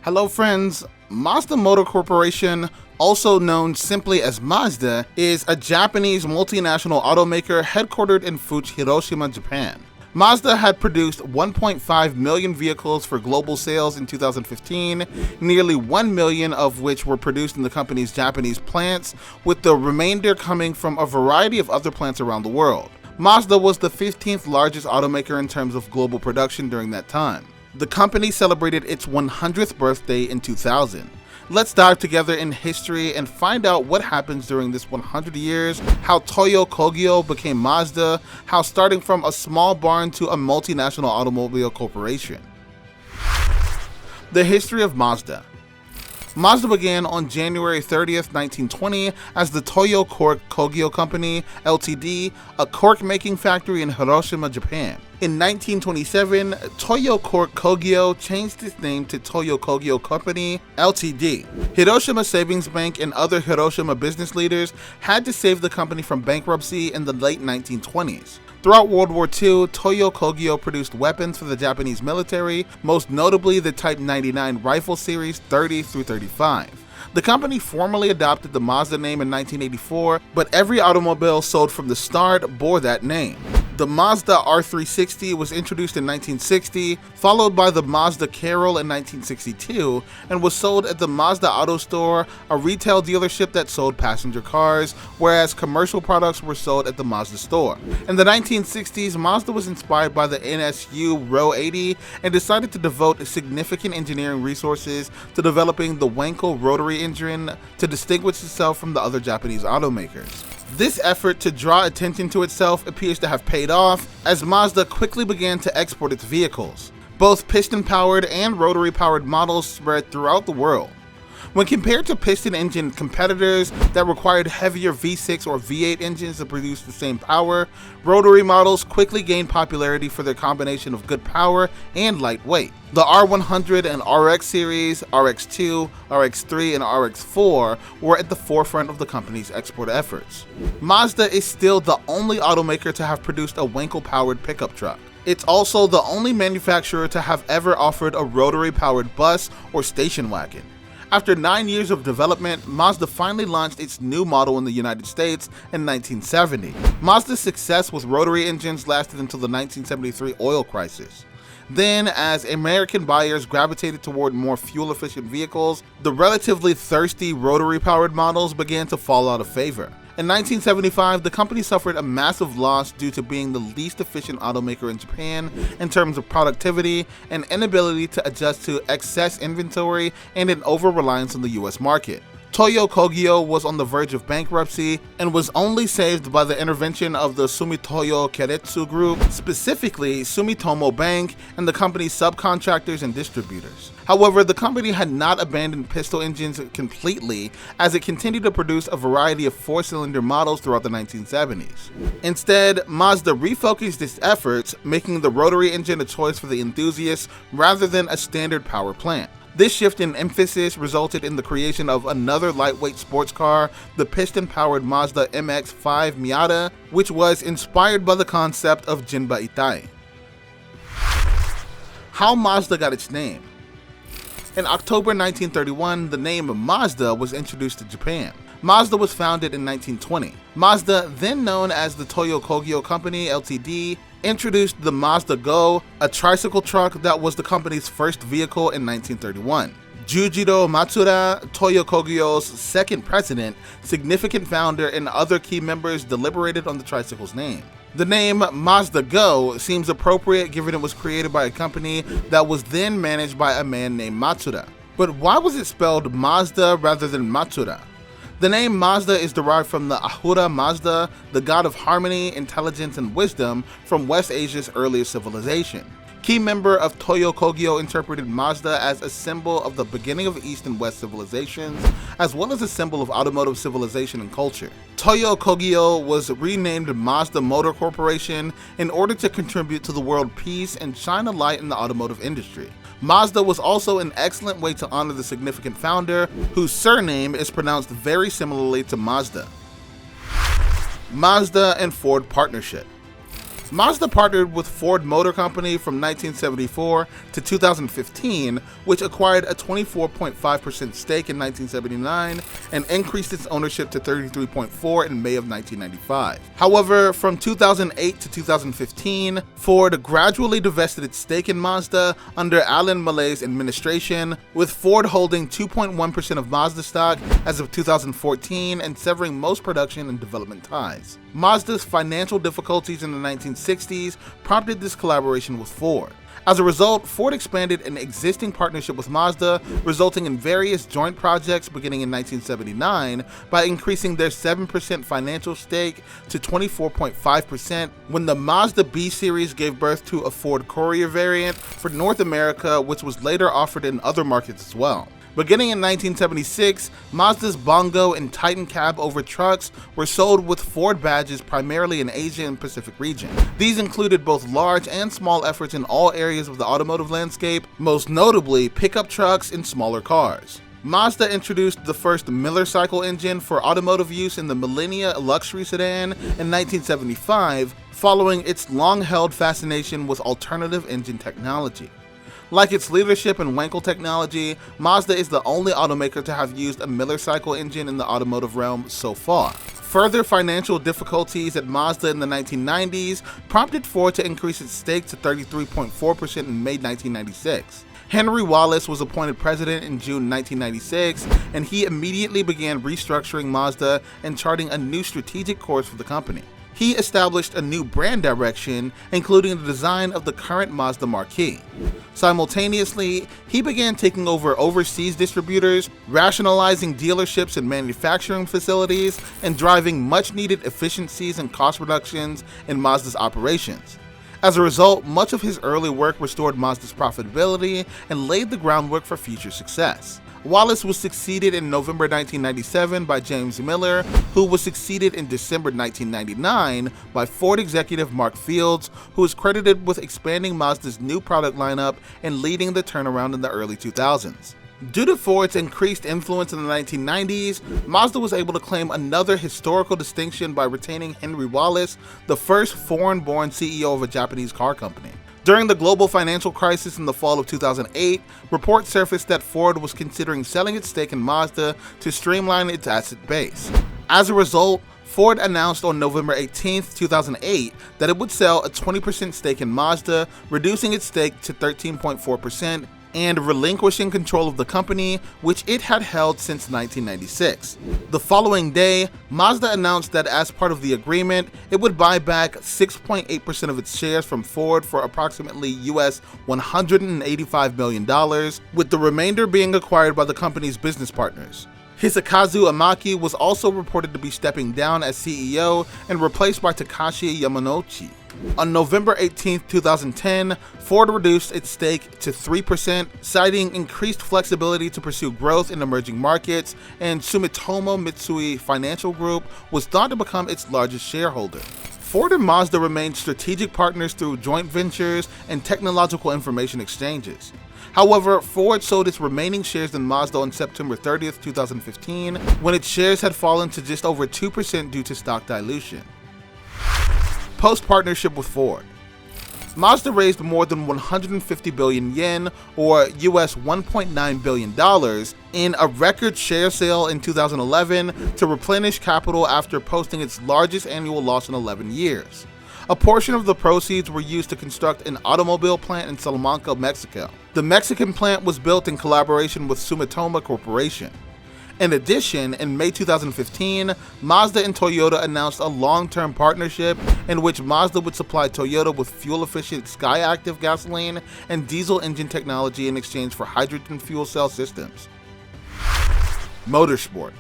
Hello friends, Mazda Motor Corporation, also known simply as Mazda, is a Japanese multinational automaker headquartered in Fuji, Hiroshima, Japan. Mazda had produced 1.5 million vehicles for global sales in 2015, nearly 1 million of which were produced in the company's Japanese plants, with the remainder coming from a variety of other plants around the world. Mazda was the 15th largest automaker in terms of global production during that time. The company celebrated its 100th birthday in 2000. Let's dive together in history and find out what happens during this 100 years, how Toyo Kogyo became Mazda, how starting from a small barn to a multinational automobile corporation. The history of Mazda. Mazda began on January 30th, 1920 as the Toyo Cork Kogyo Company, Ltd., a cork-making factory in Hiroshima, Japan. In 1927, Toyo Cork Kogyo changed its name to Toyo Kogyo Company, Ltd. Hiroshima Savings Bank and other Hiroshima business leaders had to save the company from bankruptcy in the late 1920s. Throughout World War II, Toyo Kogyo produced weapons for the Japanese military, most notably the Type 99 rifle series 30 through 35. The company formally adopted the Mazda name in 1984, but every automobile sold from the start bore that name. The Mazda R360 was introduced in 1960, followed by the Mazda Carol in 1962, and was sold at the Mazda Auto Store, a retail dealership that sold passenger cars, whereas commercial products were sold at the Mazda store. In the 1960s, Mazda was inspired by the NSU Row 80 and decided to devote significant engineering resources to developing the Wankel rotary engine to distinguish itself from the other Japanese automakers. This effort to draw attention to itself appears to have paid off, as Mazda quickly began to export its vehicles. Both piston-powered and rotary-powered models spread throughout the world. When compared to piston engine competitors that required heavier V6 or V8 engines to produce the same power, rotary models quickly gained popularity for their combination of good power and light weight. The R100 and RX series, RX2, RX3, and RX4 were at the forefront of the company's export efforts. Mazda is still the only automaker to have produced a Wankel-powered pickup truck. It's also the only manufacturer to have ever offered a rotary-powered bus or station wagon. After 9 years of development, Mazda finally launched its new model in the United States in 1970. Mazda's success with rotary engines lasted until the 1973 oil crisis. Then, as American buyers gravitated toward more fuel-efficient vehicles, the relatively thirsty rotary-powered models began to fall out of favor. In 1975, the company suffered a massive loss due to being the least efficient automaker in Japan in terms of productivity and inability to adjust to excess inventory and an over-reliance on the US market. Toyo Kogyo was on the verge of bankruptcy and was only saved by the intervention of the Sumitomo Keiretsu Group, specifically Sumitomo Bank and the company's subcontractors and distributors. However, the company had not abandoned piston engines completely, as it continued to produce a variety of four-cylinder models throughout the 1970s. Instead, Mazda refocused its efforts, making the rotary engine a choice for the enthusiasts rather than a standard power plant. This shift in emphasis resulted in the creation of another lightweight sports car, the piston-powered Mazda MX-5 Miata, which was inspired by the concept of Jinba Itai. How Mazda got its name. In October 1931, the name Mazda was introduced to Japan. Mazda was founded in 1920. Mazda, then known as the Toyo Kogyo Company, Ltd., introduced the Mazda-Go, a tricycle truck that was the company's first vehicle in 1931. Jujiro Matsuda, Toyo Kogyo's second president, significant founder, and other key members deliberated on the tricycle's name. The name Mazda-Go seems appropriate given it was created by a company that was then managed by a man named Matsuda. But why was it spelled Mazda rather than Matsuda? The name Mazda is derived from the Ahura Mazda, the god of harmony, intelligence, and wisdom from West Asia's earliest civilization. Key member of Toyo Kogyo interpreted Mazda as a symbol of the beginning of East and West civilizations, as well as a symbol of automotive civilization and culture. Toyo Kogyo was renamed Mazda Motor Corporation in order to contribute to the world peace and shine a light in the automotive industry. Mazda was also an excellent way to honor the significant founder, whose surname is pronounced very similarly to Mazda. Mazda and Ford Partnership. Mazda partnered with Ford Motor Company from 1974 to 2015, which acquired a 24.5% stake in 1979 and increased its ownership to 33.4% in May of 1995. However, from 2008 to 2015, Ford gradually divested its stake in Mazda under Alan Malay's administration, with Ford holding 2.1% of Mazda stock as of 2014 and severing most production and development ties. Mazda's financial difficulties in the 1960s prompted this collaboration with Ford. As a result, Ford expanded an existing partnership with Mazda, resulting in various joint projects beginning in 1979 by increasing their 7% financial stake to 24.5% when the Mazda B series gave birth to a Ford Courier variant for North America, which was later offered in other markets as well. Beginning in 1976, Mazda's Bongo and Titan cab over trucks were sold with Ford badges primarily in Asia and Pacific region. These included both large and small efforts in all areas of the automotive landscape, most notably pickup trucks and smaller cars. Mazda introduced the first Miller cycle engine for automotive use in the Millennia luxury sedan in 1975, following its long-held fascination with alternative engine technology. Like its leadership in Wankel technology, Mazda is the only automaker to have used a Miller cycle engine in the automotive realm so far. Further financial difficulties at Mazda in the 1990s prompted Ford to increase its stake to 33.4% in May 1996. Henry Wallace was appointed president in June 1996, and he immediately began restructuring Mazda and charting a new strategic course for the company. He established a new brand direction, including the design of the current Mazda marquee. Simultaneously, he began taking over overseas distributors, rationalizing dealerships and manufacturing facilities, and driving much-needed efficiencies and cost reductions in Mazda's operations. As a result, much of his early work restored Mazda's profitability and laid the groundwork for future success. Wallace was succeeded in November 1997 by James Miller, who was succeeded in December 1999 by Ford executive Mark Fields, who is credited with expanding Mazda's new product lineup and leading the turnaround in the early 2000s. Due to Ford's increased influence in the 1990s, Mazda was able to claim another historical distinction by retaining Henry Wallace, the first foreign-born CEO of a Japanese car company. During the global financial crisis in the fall of 2008, reports surfaced that Ford was considering selling its stake in Mazda to streamline its asset base. As a result, Ford announced on November 18, 2008 that it would sell a 20% stake in Mazda, reducing its stake to 13.4%, and relinquishing control of the company, which it had held since 1996. The following day, Mazda announced that as part of the agreement, it would buy back 6.8% of its shares from Ford for approximately US $185 million, with the remainder being acquired by the company's business partners. Hisakazu Amaki was also reported to be stepping down as CEO and replaced by Takashi Yamanouchi. On November 18, 2010, Ford reduced its stake to 3%, citing increased flexibility to pursue growth in emerging markets, and Sumitomo Mitsui Financial Group was thought to become its largest shareholder. Ford and Mazda remained strategic partners through joint ventures and technological information exchanges. However, Ford sold its remaining shares in Mazda on September 30, 2015, when its shares had fallen to just over 2% due to stock dilution. Post-partnership with Ford. Mazda raised more than 150 billion yen, or US $1.9 billion, in a record share sale in 2011 to replenish capital after posting its largest annual loss in 11 years. A portion of the proceeds were used to construct an automobile plant in Salamanca, Mexico. The Mexican plant was built in collaboration with Sumitomo Corporation. In addition, in May 2015, Mazda and Toyota announced a long-term partnership in which Mazda would supply Toyota with fuel-efficient Skyactiv gasoline and diesel engine technology in exchange for hydrogen fuel cell systems. Motorsport.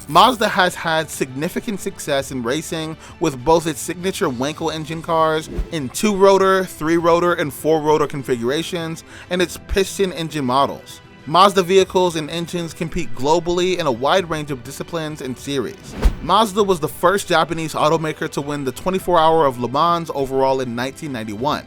Mazda has had significant success in racing with both its signature Wankel engine cars in 2-rotor, 3-rotor, and 4-rotor configurations and its piston engine models. Mazda vehicles and engines compete globally in a wide range of disciplines and series. Mazda was the first Japanese automaker to win the 24-hour of Le Mans overall in 1991.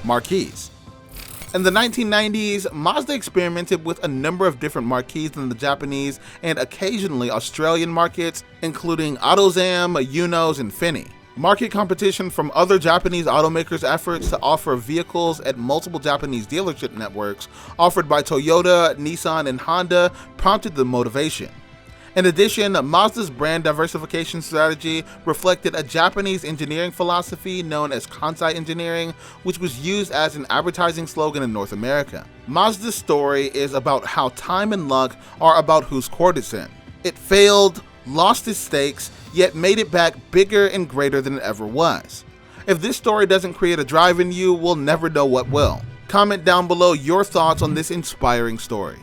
Marquees. In the 1990s, Mazda experimented with a number of different marquees in the Japanese and occasionally Australian markets, including AutoZam, Unos, and Fini. Market competition from other Japanese automakers' efforts to offer vehicles at multiple Japanese dealership networks offered by Toyota, Nissan, and Honda prompted the motivation. In addition, Mazda's brand diversification strategy reflected a Japanese engineering philosophy known as Kansai engineering, which was used as an advertising slogan in North America. Mazda's story is about how time and luck are about whose court it's in. It failed, lost its stakes, yet made it back bigger and greater than it ever was. If this story doesn't create a drive in you, we'll never know what will. Comment down below your thoughts on this inspiring story.